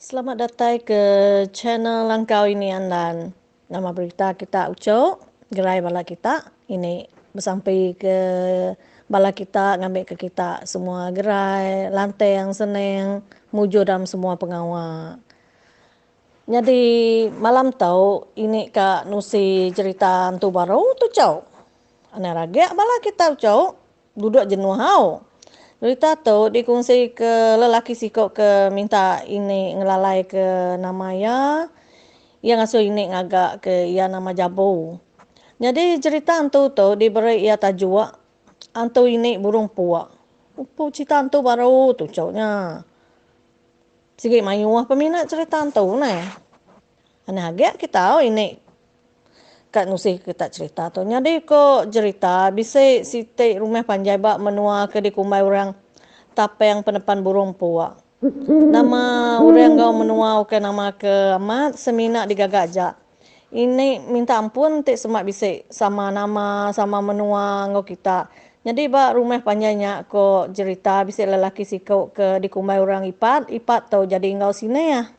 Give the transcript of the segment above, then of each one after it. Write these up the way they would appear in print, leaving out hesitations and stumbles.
Selamat datang ke channel Langkau ini Andan. Nama berita kita Ucok, gerai bala kita. Ini bersampai ke bala kita, ngambil ke kita semua gerai, lantai yang senang, mujur dalam semua pengawal. Jadi malam tahu ini Kak Nusi cerita hantu baru tu Cok. Ane ragak bala kita Cok, duduk jenuh hau. Cerita tu dikongsi ke lelaki sikok ke minta ini ngelalai ke nama ya. Yang asuh ini ngagak ke ia nama Jabu. Jadi cerita hantu tu diberi ia tajuk hantu ini burung puak. Upo cerita hantu baru tu coknya. Sikit mayuah peminat cerita hantu ni. Ane agak kita ini Kak Nusi kita cerita tu. Jadi ko cerita bisa siti rumah panjai bak menua ke dikumbai orang tapeng penepan burung puak. Nama orang kau menua ke nama ke amat semina digagajak. Ini minta ampun tik semak bisik sama nama sama menua ngau kita. Jadi ba rumah panjangnya ko cerita bisik lelaki sikau ke dikumbai orang ipat tau jadi ngau sini ya.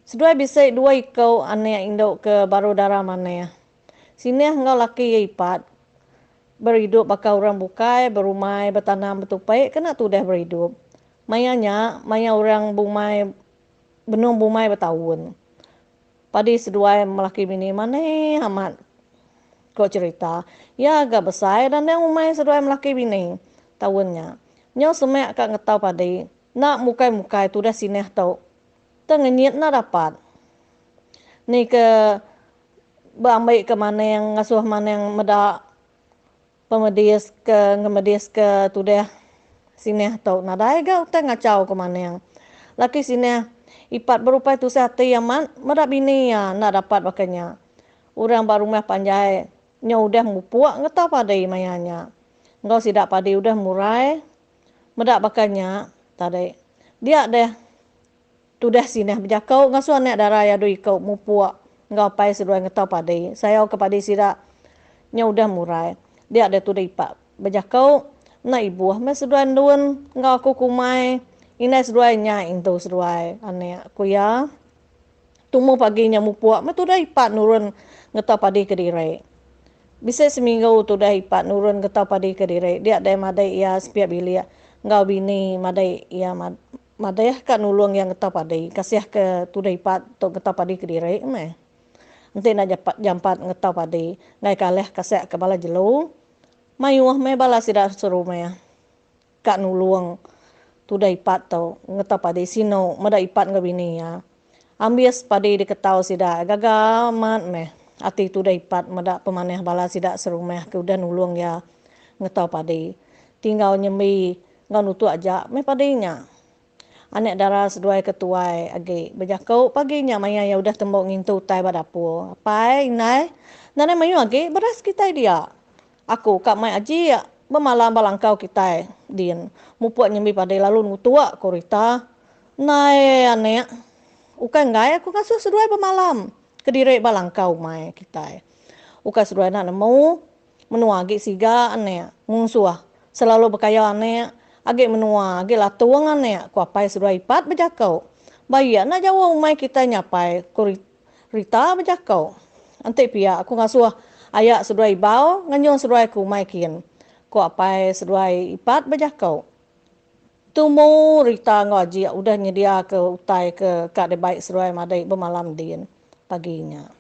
Sedua bisik dua ikau ane induk ke baru darah mana ya. Sini ngau laki ipat berhidup bakal orang bukai, berumai, bertanam, bertupai, kena tu dah berhidup. Mayanya, maya orang bumai, benung bumai bertahun. Padi seduai melaki bini mana amat kau cerita. Ya agak besar dan yang umai seduai melaki bini tahunnya. Nyo semek kak ngetau padi. Nak mukai-mukai tu dah sini tau. Tengenyit nak dapat. Ni ke berambil ke mana yang ngasuh mana yang medak pemedis ke ngemedis ke tu dah sini tau nadai ga utai ngacau ke mana yang laki sini ipat berupai tu sehati yang medak bini ya nak dapat makanya orang baru rumah panjai nya udah mupuak ngetau padai mayanya ngau sidak padai udah murai medak bakanya tadi dia deh tu dah sini berjakau ngasuh anak darah ya do ikau mupuak ngau pai sedua ngetau padai saya ke padai sidak nya udah murai dia ada tu dah ipak berjakau na ibu me seduan dun ngau aku kumai ina seduai nya into seduai ane aku ya tumu paginya mu puak me tu dah ipat nurun ngeta padi ke diri bisa seminggu tu dah ipat nurun ngeta padi ke diri dia ada madai ia sepiak bilia ngau bini madai ia madai kan nulung yang ngeta padi kasih ke tu dah ipat tu ngeta padi ke diri me nanti nak jampat ngeta padi ngai kaleh kasih ke bala jelu mayuah me bala sidak suruh me kak nulung tu dah ipat tau ngeta padi sino mada ipat ngabini ya ambias padi diketau sidak gagal mat me ati tu dah ipat mada pemaneh bala sidak serumah ke udah nulung ya ngeta padi tinggal nyembi ngau nutu aja me padinya anek darah seduai ketuai agi berjakau paginya maya ya udah tembok ngintu tai badapur apa inai nane mayu agi beras kita dia aku kak mai aji ya bermalam balangkau kita din mupuak nyembi padai lalu nutua korita nai anek ukai ngai aku kasuh seduai bermalam kediri balangkau mai kita ukai seduai nak nemu menua agi siga anek ngungsuah selalu berkaya anek agi menua agi latuang anek ku apai seduai ipat berjakau bayi nak jauh umai kita nyapai korita berjakau ante pia aku ngasuh ayak seduai bau nganyong seduai ku mai kian ko apai seduai ipat berjakau tumu rita ngaji udah nyedia ke utai ke kak de baik seduai madai bermalam din paginya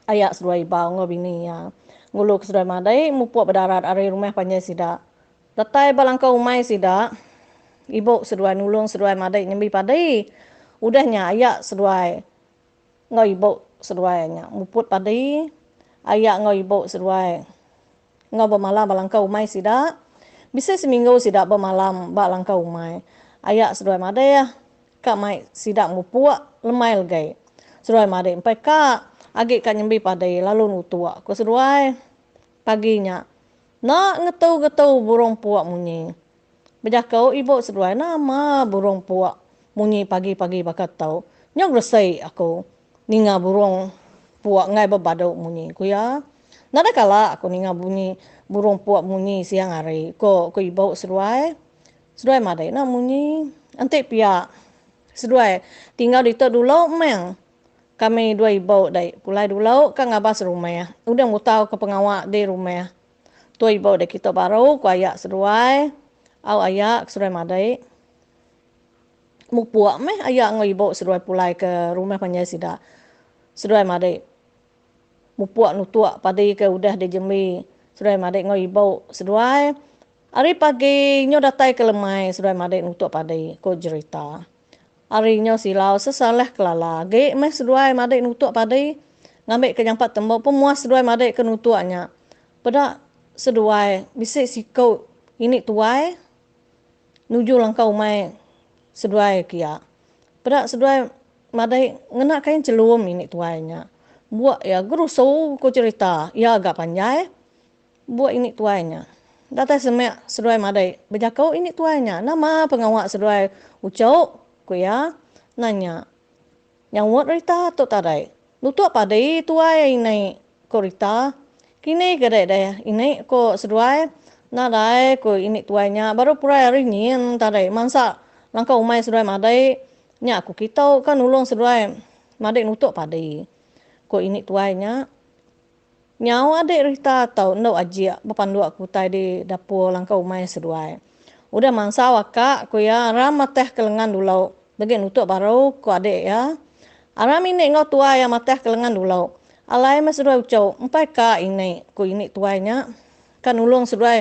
ayak seduai bau ngobini ya nguluk seduai madai mupuak berdarat ari rumah panjai sida datai balangkau umai sida ibu seduai nulung seduai madai nyembi padai udahnya ayak seduai ngau ibu seduainya muput padai ayak ngau ibu seduai ngau bermalam balangkau umai sida bisa seminggu sida bermalam balangkau umai ayak seduai madai ya kak mai sida mupuak lemai legai seduai madai empai kak agi kak nyembi padai lalu nutua ko seduai paginya nak ngetau-ngetau burung puak munyi berjakau ibu seduai nama burung puak munyi pagi-pagi bakat tau nyok resai aku ninga burung puak ngai berbadau munyi ku ya nada kala aku ninga bunyi burung puak munyi siang hari ko ibu seduai madai na munyi ante pia Seduai tinggal di tu dulu meng. Kami dua ibu dai pulai dulu kan ngabas rumah. Udah mau tahu ke pengawal di rumah. Tu ibu dai kita baru ku ayak seduai. Au ayak seduai madai. Mu puak meh ayak ngo ibu seduai pulai ke rumah panjai sida. Seduai madai. Mu puak nutuak padi ke udah dijemi. Seduai madai ngo ibu seduai. Hari pagi nyo datai ke lemai seduai madai nutuak padi ko cerita. Hari nyo silau sesalah kelala. Ge meh seduai madai nutuak padi. Ngambil ke jampat tembok pemuas seduai madai ke nutuaknya. Pada seduai bisik sikau ini tuai. Nuju langkau mai seduai kia. Pada seduai madai ngena kain celum ini tuainya. Buat ya guru so ko cerita. Ya agak panjai. Buat ini tuainya. Data semek seduai madai. Berjakau ini tuainya. Nama pengawak seduai ucau. Kuya nanya. Yang buat rita tu tadai. Nutuk padai tuai ini ko rita. Kini kedai daya. Ini ko seduai. Nadai ko ini tuainya. Baru purai hari ni tadai. Mansa langkau umai seduai madai. Nya aku kita kan ulung seduai. Madai nutuk padai. Ko ini tuainya. Nyau adik rita tau ndau ajia bapandu aku tai di dapur langkau umai seduai. Udah mansa wakak ko ya ram mateh kelengan dulu. Bagi nutuk baru ko adik ya. Aram ini ngau tua ya mateh kelengan dulu. Alai mas seduai ucau empai ka ini ko ini tuainya. Kan ulung seduai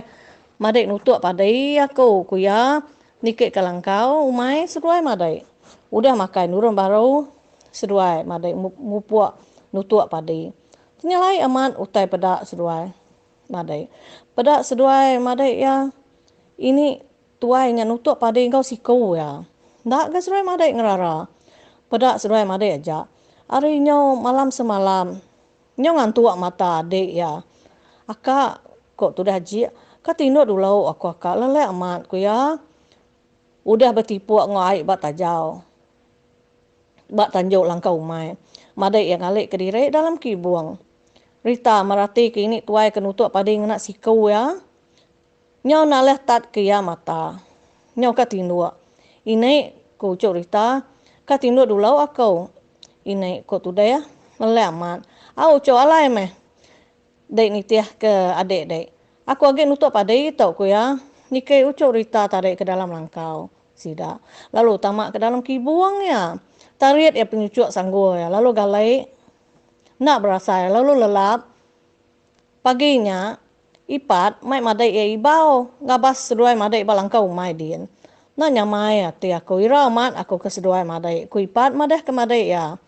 madai nutuk padai aku ko ya nikik ke langkau umai seduai madai. Udah makai nurun baru seduai madai mupuak nutuk padai. Nyalai aman utai pedak seduai madai. Pedak seduai madai ya. Ini tuainya nutuk padai kau sikau ya. Ndak ke seduai madai ngerara. Pedak seduai madai aja. Hari nyo malam semalam. Nyo ngantuak mata adik ya. Akak kok tu dah ji. Kak tinduk dulu aku akak lelai amat ku ya. Udah bertipu ngoai bat tajau. Bat tanjuk langkau umai. Madai yang alik ke diri dalam kibuang. Rita merati ke ini tuai ke nutuk pada nak sikau ya. Nyau nak leh tat ke ya mata. Nyau ka tinduk. Ini ku ucuk Rita. Ka tinduk dulu aku. Ini ku tu dah ya. Lelai amat. Aku ucuk alai meh. Dek ni tiah ke adik dek. Aku agak nutuk pada tau ku ya. Ni ke ucuk Rita tarik ke dalam langkau. Sida. Lalu tamak ke dalam kibuang ya. Tarik ya penyucuk sanggup ya. Lalu galai. Nak berasa lalu lelap. Paginya ipat mai madai e ibau ngabas seduai madai balangkau mai din. Nanya mai ati aku ira mat aku ke seduai madai. Ku ipat madah ke madai ya.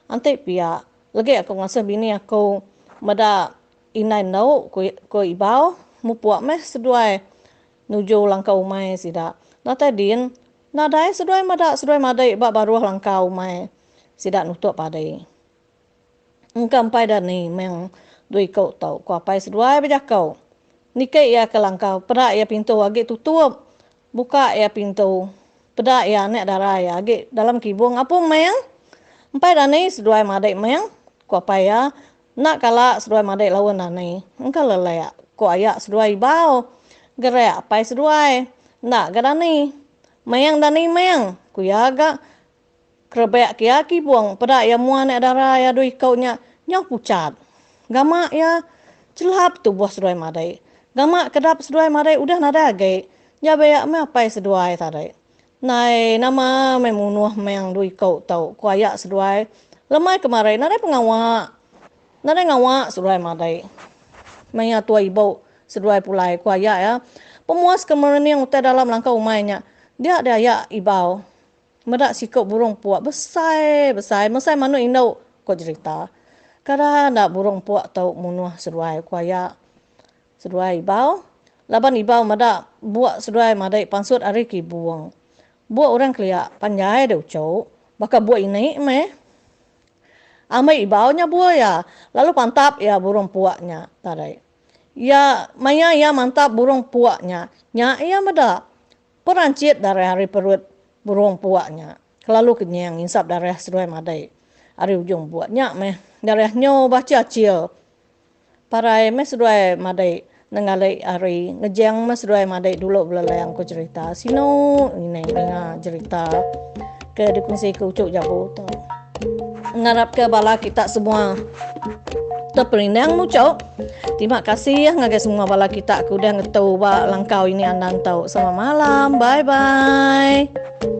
Ante pia lagi aku ngasa bini aku mada inai nau ku ibau mupuak meh seduai nuju langkau mai sida. Nata din nadai seduai madai ba baru langkau mai sida nutuk padai. Engkau pai dah ni meng dui kau tau. Kau pai seduai berjakau. Nikai ya ke langkau. Pedak ya pintu agi tutup. Buka ya pintu. Pedak ya nek darah ya agi dalam kibung. Apa meng? Empai dah ni seduai madai meng. Kau pai ya. Nak kalak seduai madai lawan dah ni. Engkau lelai ya. Kau ayak seduai bau. Gerak pai seduai. Nak ke dah ni. Meng dah ni meng. Ku ya agak. Kerebek kia kibung. Pedak ya muan nek darah ya dui kau nya. Nyau pucat. Gamak ya celap tu buah seduai madai. Gamak kedap seduai madai udah nada agai. Ya bayak me apa seduai tadai. Nai nama memunuh meng dui kau tau. Ku ayak seduai. Lemai kemarin nada pengawak. Nada ngawak seduai madai. Maya tua ibu seduai pulai ku ayak ya. Pemuas kemarin yang utai dalam langkah umainya. Dia ada ayak ibau. Medak sikap burung puak besar. Mesai manu indau ku cerita. Kadang nak burung puak tau munuh seduai kuaya seduai ibau. Laban ibau madak buat seduai madai pansut ari ki buang. Buat orang keliak panjai dah ucau. Baka buat ini meh. Amai ibaunya buat ya. Lalu pantap ya burung puaknya tadai. Ya maya ya mantap burung puaknya. Nya ya madak perancit dari hari perut burung puaknya. Kelalu kenyang insap dari seduai madai. Ari ujung buatnya meh. Darahnya baca acil. Parai meh seduai madai. Nengalai hari. Ngejang meh seduai madai dulu belalai yang ku cerita. Sino ini dengar cerita. ke dikongsi ke ucuk jabo tu. Ngarap ke bala kita semua terperinang mucuk. Terima kasih ngagai semua bala kita aku dah ngetau ba langkau ini andan tau. Selamat malam. Bye bye.